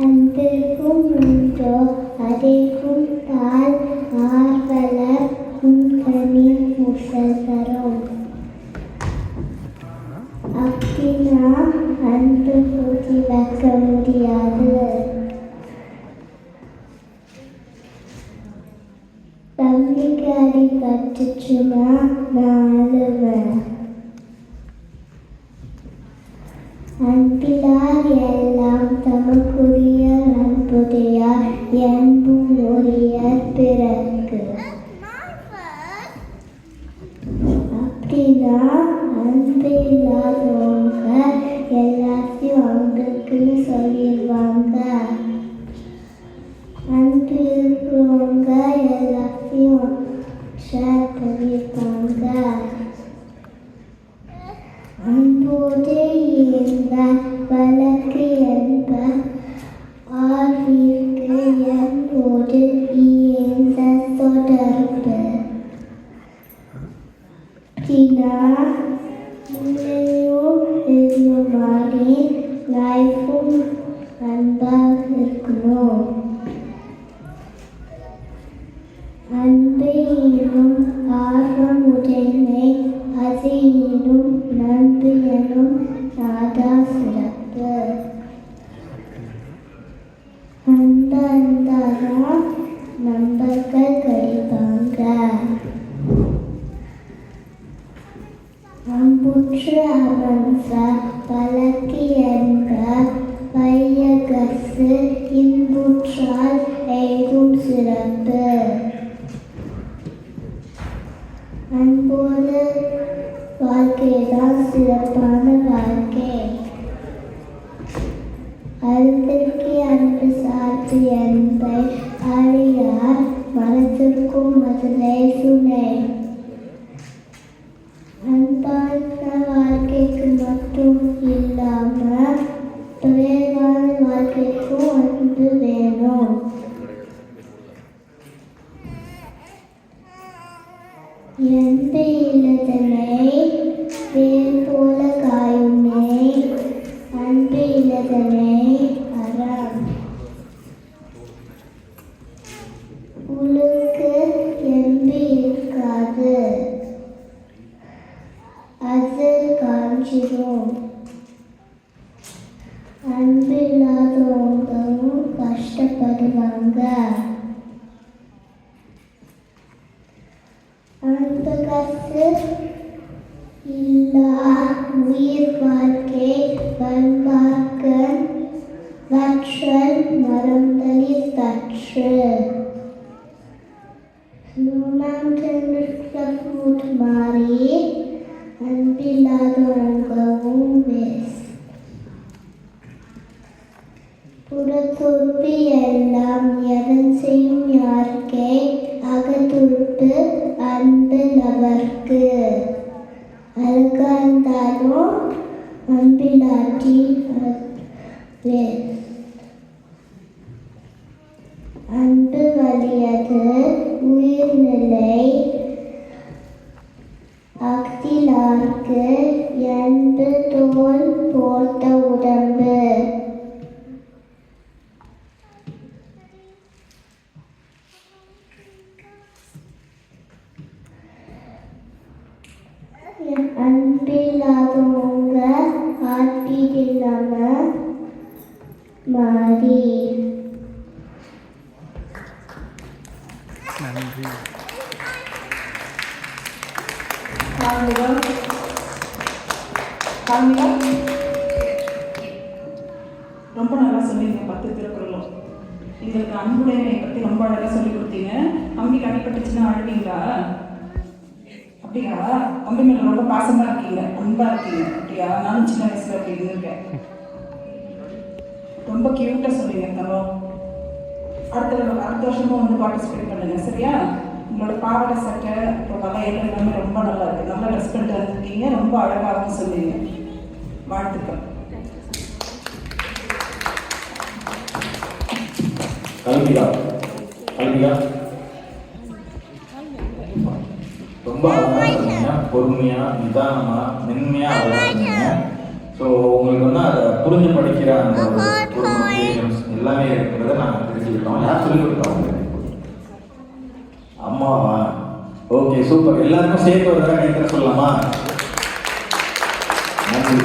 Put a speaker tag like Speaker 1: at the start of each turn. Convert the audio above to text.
Speaker 1: அன்பிற்கும் உண்டோ அதற்கும் தாழ் ஆர்வலர் உங்கனின் முசல்தரும். அப்படின்னா அன்பு கூட்டி வைக்க முடியாது. தம்பிக்கு அடி பட்டுச்சுன்னா நான் அழுவேன். அன்பிலார் எல்லாம் தமக்குரிய அன்புடையார் என்பும் உரியர் பிறர்க்கு. அப்படின்னா அன்பு இல்லாதவங்க எல்லாத்தையும் அவங்களுக்குன்னு சொல்லிடுவாங்க. அன்பு இருக்கிறவங்க எல்லாத்தையும் ஷேர் பண்ணியிருப்பாங்க. அன்போடு இந்த வழக்கு என்ப ஆர்விற்கு என்போடு இந்த தொடர்பு. மாதிரி லைஃபும் அன்பாக இருக்கணும். அன்பு எனும் ஆர்வம் உடைமை அது எனும் நன்பு எனும் நாதா சிறப்பு. அன்பு அன்பாதான் நம்பர்கள் கழிப்பாங்க. அம்புற்று அமர்ந்த பழக்கி என்ப வையகசு இன்புற்றால் எய்தும் சிறப்பு. அன்போடு வாழ்க்கைதான் சிறப்பான வாழ்க்கை. அருந்திற்கு அன்பு சார்பு என்பை அறியார் மனத்திற்கும் மதுரை சுனை. அன்பான வாழ்க்கைக்கு மட்டும் இல்லாம துறையான வாழ்க்கைக்கும் அன்பு வேணும். எந்த இலதனை வேர் போல காயுமே அன்பு இலதனை அறம். உளுக்கு எம்பு இருக்காது அது காஞ்சிடும். அன்பு இல்லாதவங்களும் கஷ்டப்படுவாங்க. அன்பு கசு இல்லா உயிர் வாழ்க்கை வன்பார்க்கன் வற்றல் மரந்தளி தற்று. ஃபுட் மாறி அன்பில்லாதவங்களும் வேஸ்ட். புறத்துறுப்பு எல்லாம் எவன் செய்யும் யாருக்கே அகத்துறுப்பு அன்பு அவர்க்கு. அழகா இருந்தாலும் அன்பில்லாட்டி வேஸ்ட். அன்பு வலியது உயிர்நிலை அக்திலார்க்கு என்பு தோல் போர்த்த உடம்பு. அன்பில்லாதவங்க ஹார்ட்பீட் இல்லாம மாறி.
Speaker 2: நன்றி.
Speaker 3: ரொம்ப நல்லா சொன்னீங்க. 10 திருக்குறளும் எங்களுக்கு அன்புடைமை பற்றி ரொம்ப அழகாக சொல்லி கொடுத்தீங்க. அம்பிக்கு அடிபட்டுச்சுன்னா அழுவீங்களா? அப்படியா? அம்பி மேலே ரொம்ப பாசமாக இருக்கீங்க, அன்பாக இருக்கீங்க. அப்படியா? நானும் சின்ன வயசில் அப்படி இருந்திருக்கேன். ரொம்ப கியூட்டாக சொன்னீங்க தரம். அடுத்த வருஷமும் வந்து பார்ட்டிசிபேட் பண்ணுங்க, சரியா? உங்களோட பாவாடை சட்டை இப்போ வளையல் எல்லாமே ரொம்ப நல்லா இருக்குது. நல்லா ட்ரெஸ் பண்ணிட்டு வந்திருக்கீங்க. ரொம்ப அழகாகவும் சொன்னீங்க. வாழ்த்துக்கள்.
Speaker 4: கல்வியா ரொம்ப அழகாக சொன்னீங்க. பொறுமையாக நிதானமாக மென்மையாக அழகாக சொன்னீங்க.
Speaker 2: ஸோ உங்களுக்கு வந்து அதை புரிஞ்சு படிக்கிற அந்த ஒரு motivations எல்லாமே இருக்கிறத நாங்கள் தெரிஞ்சுக்கிட்டோம். யார் சொல்லிக் கொடுத்தோம்? அம்மாவா? Okay, super. எல்லாருக்கும் சேர்த்து ஒரு தடவை கைத்தற சொல்லலாமா? நன்றி.